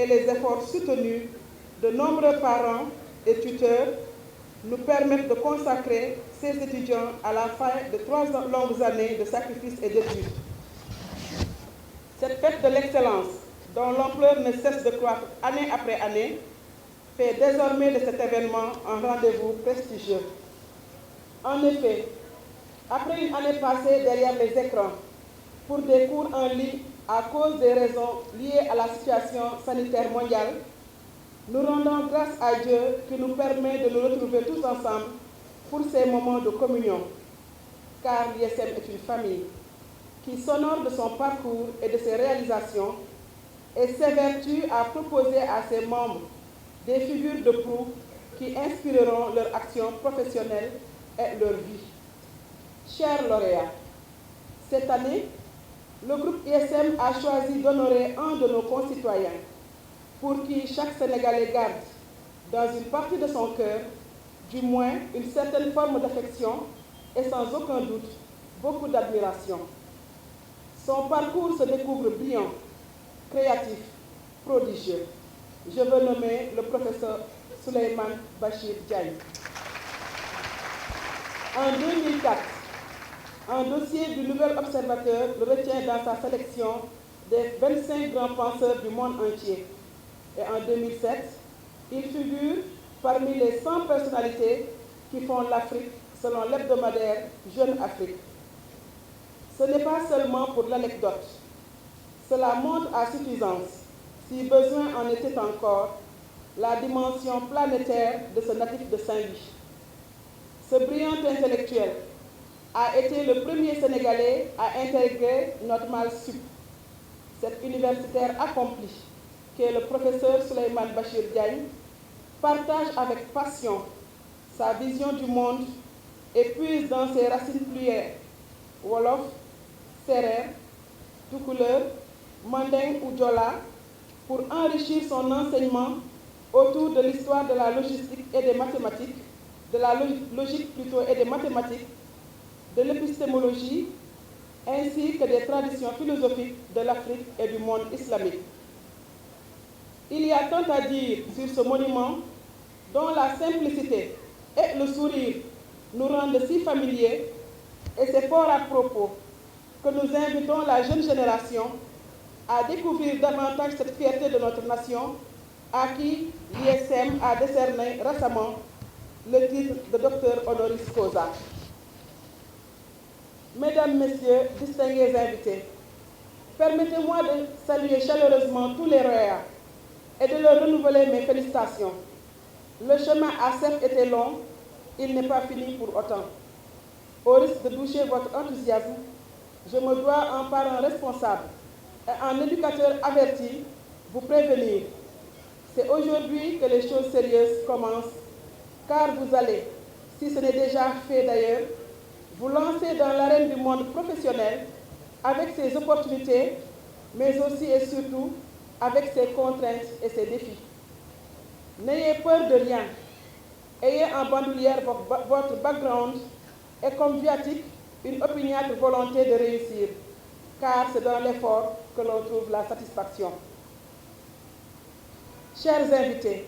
et les efforts soutenus de nombreux parents et tuteurs nous permettent de consacrer ces étudiants à la fin de 3 longues années de sacrifice et d'études. Cette fête de l'excellence, dont l'ampleur ne cesse de croître année après année, fait désormais de cet événement un rendez-vous prestigieux. En effet, après une année passée derrière les écrans pour des cours en ligne à cause des raisons liées à la situation sanitaire mondiale, nous rendons grâce à Dieu qui nous permet de nous retrouver tous ensemble pour ces moments de communion, car l'ISM est une famille qui s'honore de son parcours et de ses réalisations et s'évertue à proposer à ses membres des figures de proue qui inspireront leur action professionnelle et leur vie. Chers lauréats, cette année, le groupe ISM a choisi d'honorer un de nos concitoyens pour qui chaque Sénégalais garde, dans une partie de son cœur, du moins une certaine forme d'affection et sans aucun doute, beaucoup d'admiration. Son parcours se découvre brillant, créatif, prodigieux. Je veux nommer le professeur Souleymane Bachir Diagne. En 2004, un dossier du Nouvel Observateur le retient dans sa sélection des 25 grands penseurs du monde entier. Et en 2007, il figure parmi les 100 personnalités qui font l'Afrique selon l'hebdomadaire Jeune Afrique. Ce n'est pas seulement pour l'anecdote. Cela montre à suffisance, si besoin en était encore, la dimension planétaire de ce natif de Saint-Louis. Ce brillant intellectuel a été le premier Sénégalais à intégrer notre MALSUP, cet universitaire accompli, qui est le professeur Souleymane Bachir Diagne, partage avec passion sa vision du monde et puise dans ses racines plurielles, Wolof, Serer, Toucouleur, Manding ou Djola, pour enrichir son enseignement autour de l'histoire de la logistique et des mathématiques, de la logique plutôt et des mathématiques, de l'épistémologie, ainsi que des traditions philosophiques de l'Afrique et du monde islamique. Il y a tant à dire sur ce monument dont la simplicité et le sourire nous rendent si familiers, et c'est fort à propos que nous invitons la jeune génération à découvrir davantage cette fierté de notre nation à qui l'ISM a décerné récemment le titre de docteur honoris causa. Mesdames, Messieurs, distingués invités, permettez-moi de saluer chaleureusement tous les lauréats et de leur renouveler mes félicitations. Le chemin a certes été long, il n'est pas fini pour autant. Au risque de doucher votre enthousiasme, je me dois en parent responsable et en éducateur averti vous prévenir. C'est aujourd'hui que les choses sérieuses commencent, car vous allez, si ce n'est déjà fait d'ailleurs, vous lancer dans l'arène du monde professionnel avec ses opportunités, mais aussi et surtout avec ses contraintes et ses défis. N'ayez peur de rien. Ayez en bandoulière votre background et comme viatique une opiniâtre volonté de réussir, car c'est dans l'effort que l'on trouve la satisfaction. Chers invités,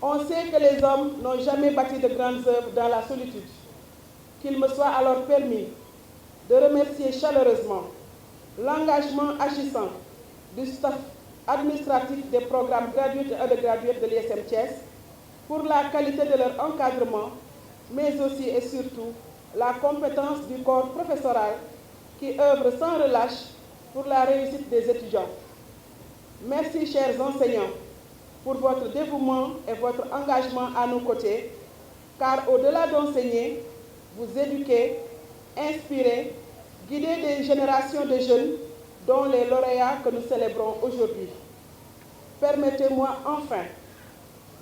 on sait que les hommes n'ont jamais bâti de grandes œuvres dans la solitude. Qu'il me soit alors permis de remercier chaleureusement l'engagement agissant du staff administratif des programmes gradués et undergradués de l'ISM Thiès pour la qualité de leur encadrement, mais aussi et surtout la compétence du corps professoral qui œuvre sans relâche pour la réussite des étudiants. Merci, chers enseignants, pour votre dévouement et votre engagement à nos côtés, car au-delà d'enseigner, vous éduquez, inspirez, guidez des générations de jeunes, dont les lauréats que nous célébrons aujourd'hui. Permettez-moi enfin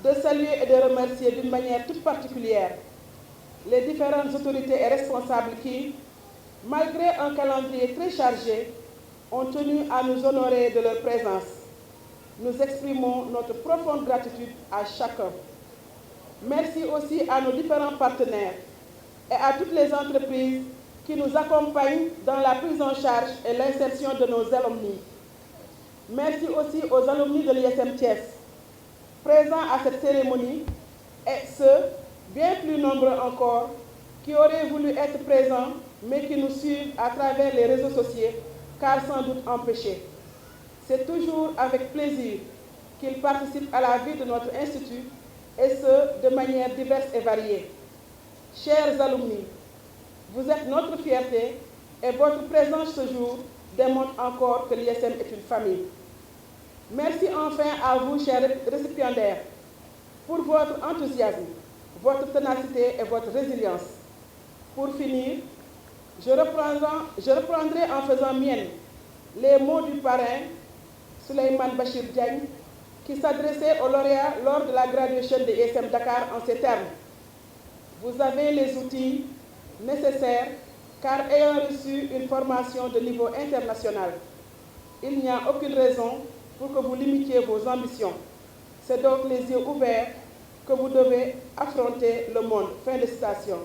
de saluer et de remercier d'une manière toute particulière les différentes autorités et responsables qui, malgré un calendrier très chargé, ont tenu à nous honorer de leur présence. Nous exprimons notre profonde gratitude à chacun. Merci aussi à nos différents partenaires et à toutes les entreprises qui nous accompagnent dans la prise en charge et l'insertion de nos alumni. Merci aussi aux alumni de l'ISM Thiès, présents à cette cérémonie, et ceux, bien plus nombreux encore, qui auraient voulu être présents, mais qui nous suivent à travers les réseaux sociaux, car sans doute empêchés. C'est toujours avec plaisir qu'ils participent à la vie de notre institut, et ce, de manière diverse et variée. Chers alumni, vous êtes notre fierté, et votre présence ce jour démontre encore que l'ISM est une famille. Merci enfin à vous, chers récipiendaires, pour votre enthousiasme, votre ténacité et votre résilience. Pour finir, je reprendrai en faisant mienne les mots du parrain, Souleymane Bachir Diagne, qui s'adressait aux lauréats lors de la graduation de l'ISM Dakar en ces termes. Vous avez les outils nécessaires, car ayant reçu une formation de niveau international, il n'y a aucune raison pour que vous limitiez vos ambitions. C'est donc les yeux ouverts que vous devez affronter le monde. Fin de citation.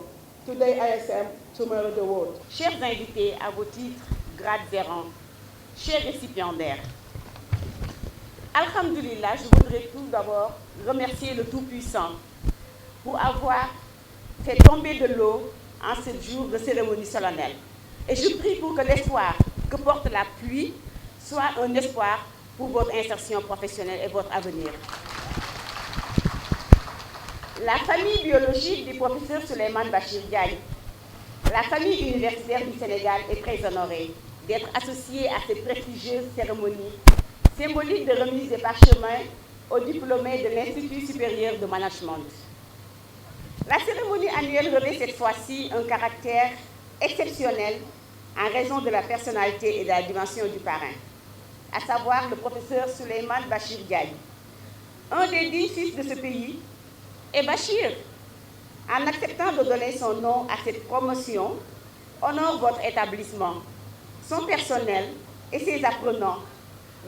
Today ISM, tomorrow the world. Chers invités à vos titres, grades et rangs, chers récipiendaires, Alhamdulillah, je voudrais tout d'abord remercier le Tout-Puissant pour avoir fait tomber de l'eau en ce jour de cérémonie solennelle. Et je prie pour que l'espoir que porte la pluie soit un espoir pour votre insertion professionnelle et votre avenir. La famille biologique du professeur Souleymane Bachir Diagne, la famille universitaire du Sénégal est très honorée d'être associée à cette prestigieuse cérémonie symbolique de remise des parchemins aux diplômés de l'Institut supérieur de management. La cérémonie annuelle revêt cette fois-ci un caractère exceptionnel en raison de la personnalité et de la dimension du parrain, à savoir le professeur Souleymane Bachir Diagne, un des 10 fils de ce pays. Et Bachir, en acceptant de donner son nom à cette promotion, honore votre établissement, son personnel et ses apprenants,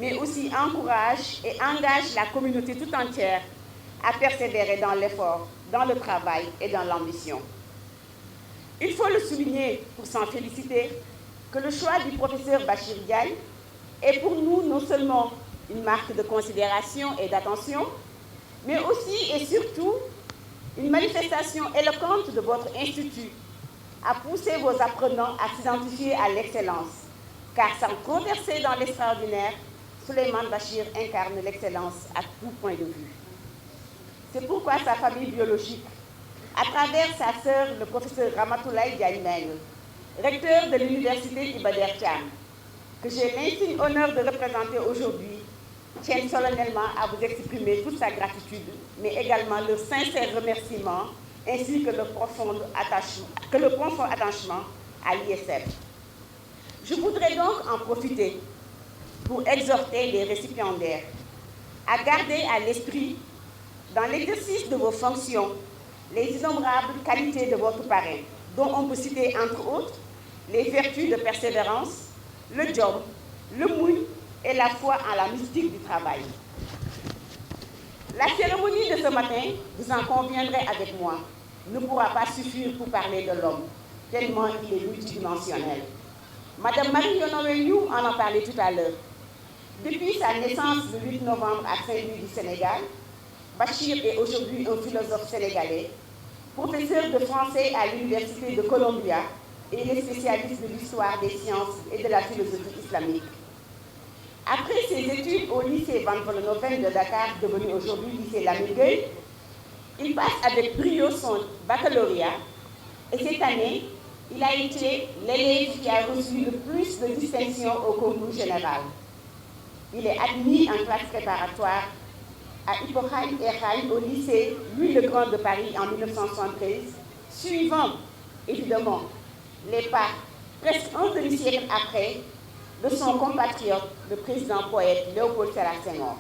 mais aussi encourage et engage la communauté tout entière à persévérer dans l'effort, dans le travail et dans l'ambition. Il faut le souligner pour s'en féliciter que le choix du professeur Bachir Diagne est pour nous non seulement une marque de considération et d'attention, mais aussi et surtout une manifestation éloquente de votre institut à pousser vos apprenants à s'identifier à l'excellence, car sans converser dans l'extraordinaire, Souleymane Bachir incarne l'excellence à tout point de vue. C'est pourquoi sa famille biologique, à travers sa sœur, le professeur Ramatoulaye Diagne, recteur de l'université Iba Der Thiam, que j'ai l'insigne honneur de représenter aujourd'hui, tiennent solennellement à vous exprimer toute sa gratitude, mais également leur sincère remerciement, ainsi que le profond attachement à l'ISM. Je voudrais donc en profiter pour exhorter les récipiendaires à garder à l'esprit, dans l'exercice de vos fonctions, les innombrables qualités de votre parrain, dont on peut citer entre autres les vertus de persévérance, le job, le mouille et la foi en la mystique du travail. La cérémonie de ce matin, vous en conviendrez avec moi, ne pourra pas suffire pour parler de l'homme, tellement il est multidimensionnel. Madame Marie-Honoré Youm en a parlé tout à l'heure. Depuis sa naissance le 8 novembre à Saint-Louis du Sénégal, Bachir est aujourd'hui un philosophe sénégalais, professeur de français à l'Université de Columbia et il est spécialiste de l'histoire des sciences et de la philosophie islamique. Après ses études au lycée Van Vollenhoven de Dakar, devenu aujourd'hui lycée Lamine Gueye, il passe avec brio son baccalauréat et cette année, il a été l'élève qui a reçu le plus de distinctions au concours général. Il est admis en classe préparatoire à Hippocagne Erragne au lycée Louis-le-Grand de Paris en 1973, suivant évidemment les pas, presque un demi-siècle après, de son compatriote, le président poète Léopold Sédar Senghor.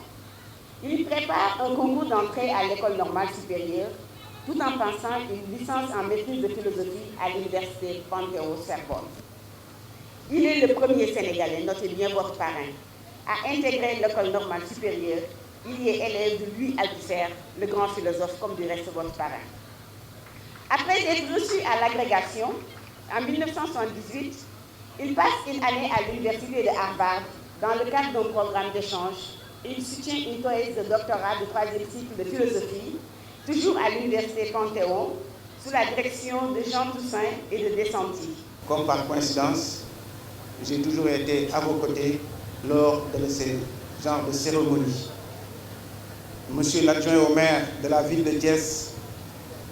Il prépare un concours d'entrée à l'école normale supérieure, tout en pensant une licence en maîtrise de philosophie à l'université Panthéon-Sorbonne. Il est le premier Sénégalais, notez bien votre parrain, à intégrer l'école normale supérieure. Il y est élève de Louis Althusser, le grand philosophe, comme du reste votre parrain. Après être reçu à l'agrégation, en 1978, il passe une année à l'université de Harvard dans le cadre d'un programme d'échange, il soutient une thèse de doctorat de 3e cycle de philosophie, toujours à l'université Panthéon, sous la direction de Jean Toussaint et de Descentis. Comme par coïncidence, j'ai toujours été à vos côtés lors de ces genres de cérémonies. Monsieur l'adjoint au maire de la ville de Thiès,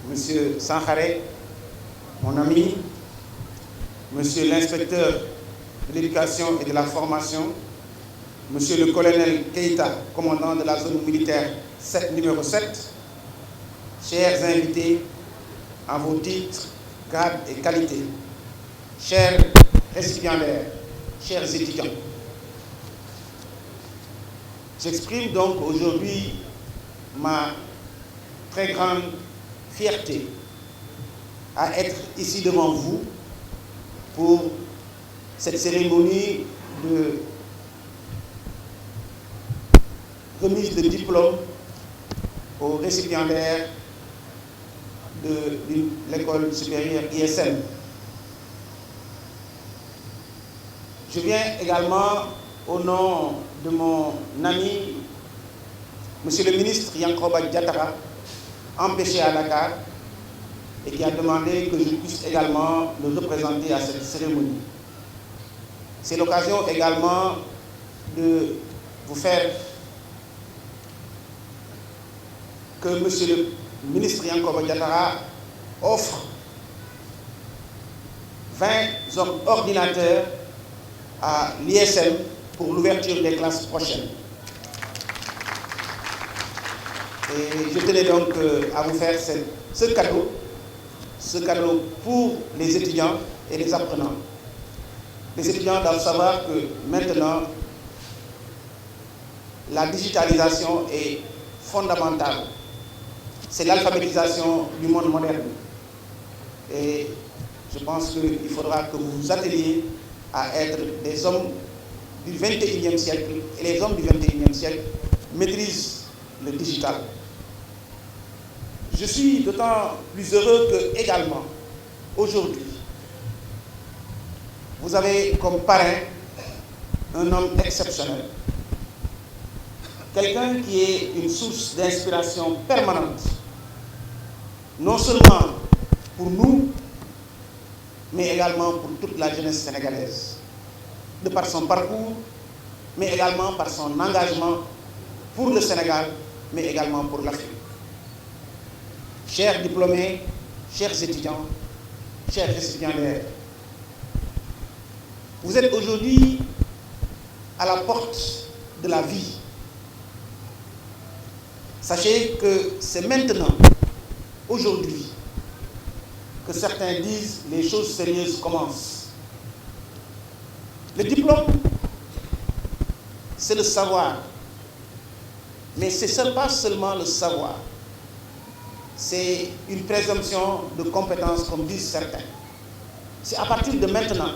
Monsieur Sankhare, mon ami, Monsieur l'inspecteur de l'éducation et de la formation, Monsieur le colonel Keïta, commandant de la zone militaire numéro 7, chers invités en vos titres, grades et qualités, chers récipiendaires, chers étudiants. J'exprime donc aujourd'hui ma très grande fierté à être ici devant vous pour cette cérémonie de remise de diplôme aux récipiendaires de l'école supérieure ISM. Je viens également au nom de mon ami, Monsieur le ministre Yankoba Diattara, empêché à Dakar, et qui a demandé que je puisse également le représenter à cette cérémonie. C'est l'occasion également de vous faire que Monsieur le ministre Yankoba Diattara offre 20 ordinateurs à l'ISM pour l'ouverture des classes prochaines. Et je tenais donc à vous faire ce cadeau pour les étudiants et les apprenants. Les étudiants doivent savoir que maintenant, la digitalisation est fondamentale. C'est l'alphabétisation du monde moderne. Et je pense qu'il faudra que vous vous atteliez à être des hommes du 21e siècle. Et les hommes du 21e siècle maîtrisent le digital. Je suis d'autant plus heureux que, également, aujourd'hui, vous avez comme parrain un homme exceptionnel. Quelqu'un qui est une source d'inspiration permanente, non seulement pour nous, mais également pour toute la jeunesse sénégalaise, de par son parcours, mais également par son engagement pour le Sénégal, mais également pour l'Afrique. Chers diplômés, chers étudiants, chers récipiendaires, vous êtes aujourd'hui à la porte de la vie. Sachez que c'est maintenant, aujourd'hui, que certains disent les choses sérieuses commencent. Le diplôme, c'est le savoir, mais ce n'est pas seulement le savoir, c'est une présomption de compétence, comme disent certains. C'est à partir de maintenant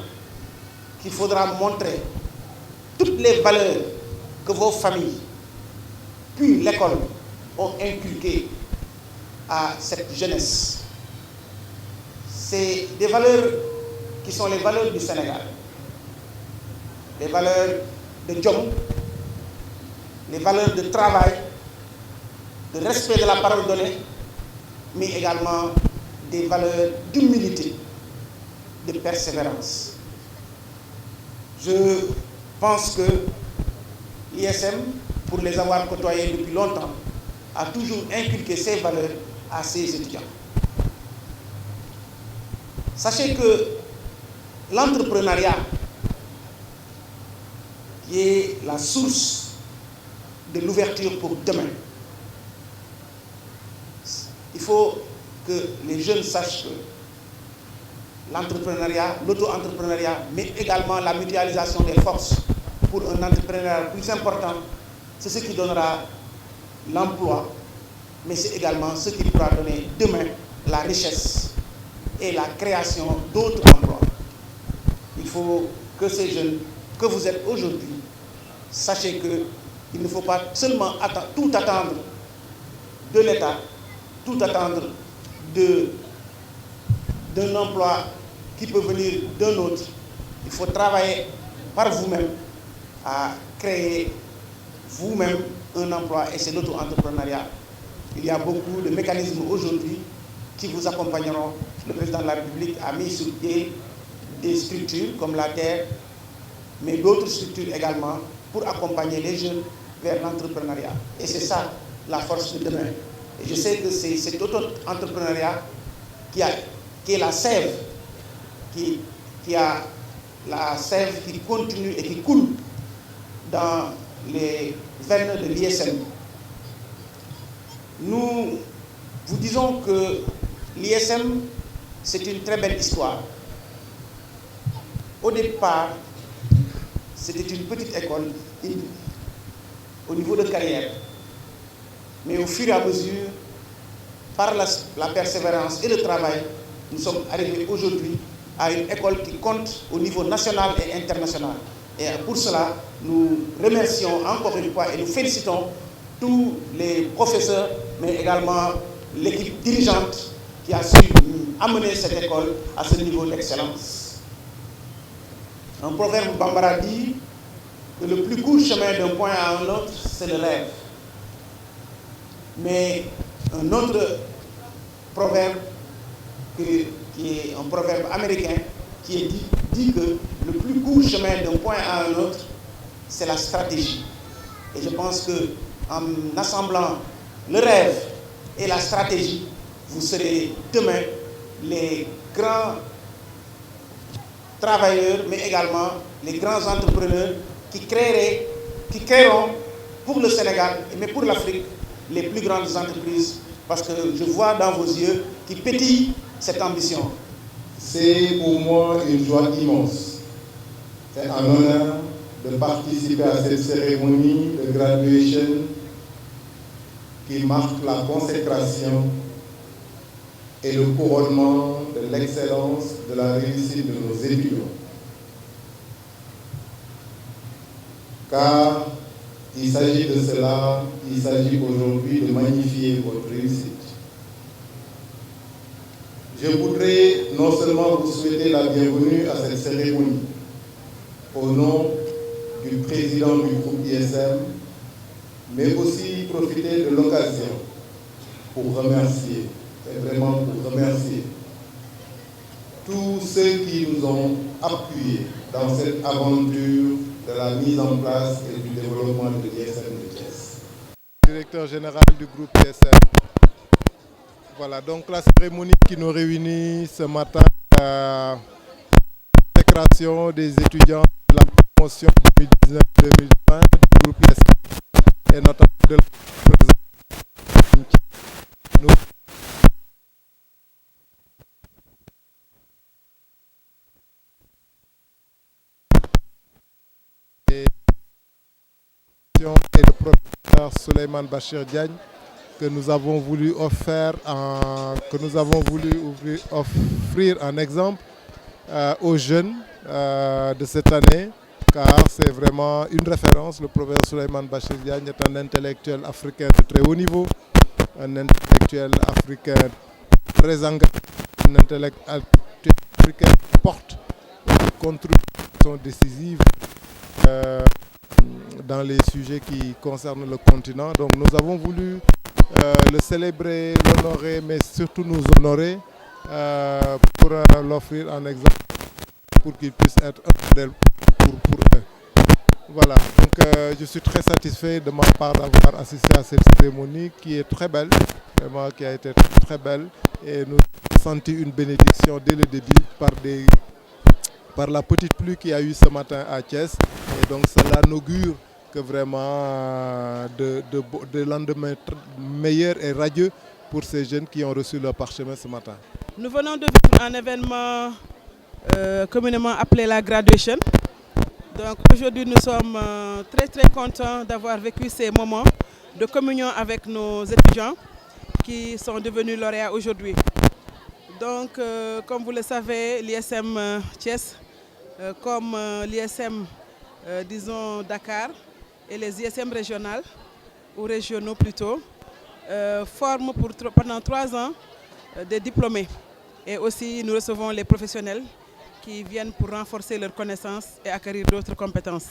qu'il faudra montrer toutes les valeurs que vos familles, puis l'école, ont inculquées à cette jeunesse. C'est des valeurs qui sont les valeurs du Sénégal. Les valeurs de Djom, les valeurs de travail, de respect de la parole donnée, mais également des valeurs d'humilité, de persévérance. Je pense que l'ISM, pour les avoir côtoyés depuis longtemps, a toujours inculqué ces valeurs à ses étudiants. Sachez que l'entrepreneuriat, qui est la source de l'ouverture pour demain, il faut que les jeunes sachent que l'entrepreneuriat, l'auto-entrepreneuriat, mais également la mutualisation des forces pour un entrepreneuriat plus important, c'est ce qui donnera l'emploi, mais c'est également ce qui pourra donner demain la richesse et la création d'autres emplois. Il faut que ces jeunes que vous êtes aujourd'hui, sachez qu'il ne faut pas seulement tout attendre de l'État, tout attendre d'un emploi qui peut venir d'un autre. Il faut travailler par vous-même à créer vous-même un emploi et c'est l'auto-entrepreneuriat. Il y a beaucoup de mécanismes aujourd'hui qui vous accompagneront. Le président de la République a mis sur pied des structures comme la Terre, mais d'autres structures également pour accompagner les jeunes vers l'entrepreneuriat. Et c'est ça la force de demain. Et je sais que c'est cet auto-entrepreneuriat qui est la sève, qui a la sève qui continue et qui coule dans les veines de l'ISM. Nous vous disons que l'ISM, c'est une très belle histoire. Au départ, c'était une petite école au niveau de carrière. Mais au fur et à mesure, par la persévérance et le travail, nous sommes arrivés aujourd'hui à une école qui compte au niveau national et international. Et pour cela, nous remercions encore une fois et nous félicitons tous les professeurs, mais également l'équipe dirigeante qui a su amener cette école à ce niveau d'excellence. Un proverbe bambara dit que le plus court chemin d'un point à un autre, c'est le rêve. Mais un autre proverbe, qui est un proverbe américain, qui dit que le plus court chemin d'un point à un autre, c'est la stratégie. Et je pense qu'en assemblant le rêve et la stratégie, vous serez demain les grands travailleurs, mais également les grands entrepreneurs qui créeront pour le Sénégal, mais pour l'Afrique, les plus grandes entreprises. Parce que je vois dans vos yeux qui pétille cette ambition. C'est pour moi une joie immense. C'est un honneur de participer à cette cérémonie de graduation qui marque la consécration et le couronnement de l'excellence de la réussite de nos étudiants. Car il s'agit de cela, il s'agit aujourd'hui de magnifier votre réussite. Je voudrais non seulement vous souhaiter la bienvenue à cette cérémonie, au nom du président du groupe ISM, mais aussi profiter de l'occasion pour remercier, et vraiment pour remercier tous ceux qui nous ont appuyés dans cette aventure de la mise en place et du développement de l'ISM de Thiès. Directeur général du groupe ISM. Voilà, donc la cérémonie qui nous réunit ce matin, la consécration des étudiants de la promotion 2019-2020 du groupe ISM et notamment de la et le professeur Souleymane Bachir Diagne que nous avons voulu offrir un exemple aux jeunes de cette année, car c'est vraiment une référence. Le professeur Souleymane Bachir Diagne est un intellectuel africain de très haut niveau, un intellectuel africain très engagé, un intellectuel africain qui porte des contributions décisives dans les sujets qui concernent le continent. Donc nous avons voulu le célébrer, l'honorer, mais surtout nous honorer pour l'offrir un exemple pour qu'il puisse être un modèle pour eux. Voilà, donc je suis très satisfait de ma part d'avoir assisté à cette cérémonie qui est très belle, vraiment qui a été très belle, et nous avons senti une bénédiction dès le début par la petite pluie qu'il y a eu ce matin à Thiès, et donc cela inaugure que vraiment de lendemain meilleur et radieux pour ces jeunes qui ont reçu leur parchemin ce matin. Nous venons de vivre un événement communément appelé la graduation. Donc aujourd'hui nous sommes très contents d'avoir vécu ces moments de communion avec nos étudiants qui sont devenus lauréats aujourd'hui. Donc comme vous le savez, l'ISM Thiès, comme l'ISM disons Dakar, et les ISM régionales, ou régionaux plutôt, forment pendant 3 ans des diplômés. Et aussi nous recevons les professionnels qui viennent pour renforcer leurs connaissances et acquérir d'autres compétences.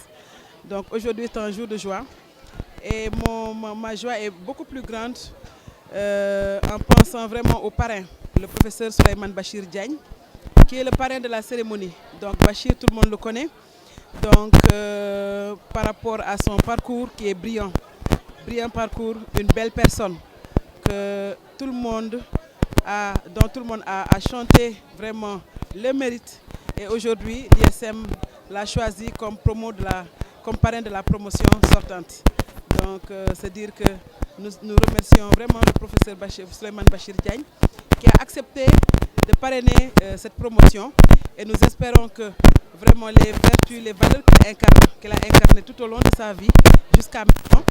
Donc aujourd'hui c'est un jour de joie et ma joie est beaucoup plus grande en pensant vraiment au parrain, le professeur Souleymane Bachir Diagne, qui est le parrain de la cérémonie. Donc Bachir, tout le monde le connaît. Donc par rapport à son parcours qui est brillant parcours, une belle personne que tout le monde dont tout le monde a chanté vraiment le mérite. Et aujourd'hui, l'ISM l'a choisi comme parrain de la promotion sortante. Donc c'est dire que nous remercions vraiment le professeur Souleymane Bachir Diagne qui a accepté de parrainer cette promotion et nous espérons que vraiment les vertus, les valeurs qu'elle a incarnées tout au long de sa vie jusqu'à maintenant,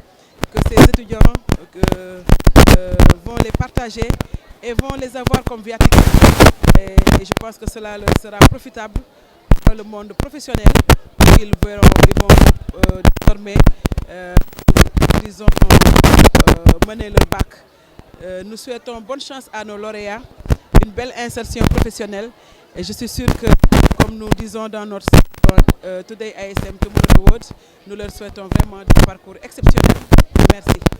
que ces étudiants vont les partager et vont les avoir comme viatique. Et je pense que cela leur sera profitable dans le monde professionnel où ils vont désormais disons, mener leur bac. Nous souhaitons bonne chance à nos lauréats, une belle insertion professionnelle et je suis sûre que, comme nous disons dans notre Today ISM Tomorrow Awards, nous leur souhaitons vraiment un parcours exceptionnel. Merci.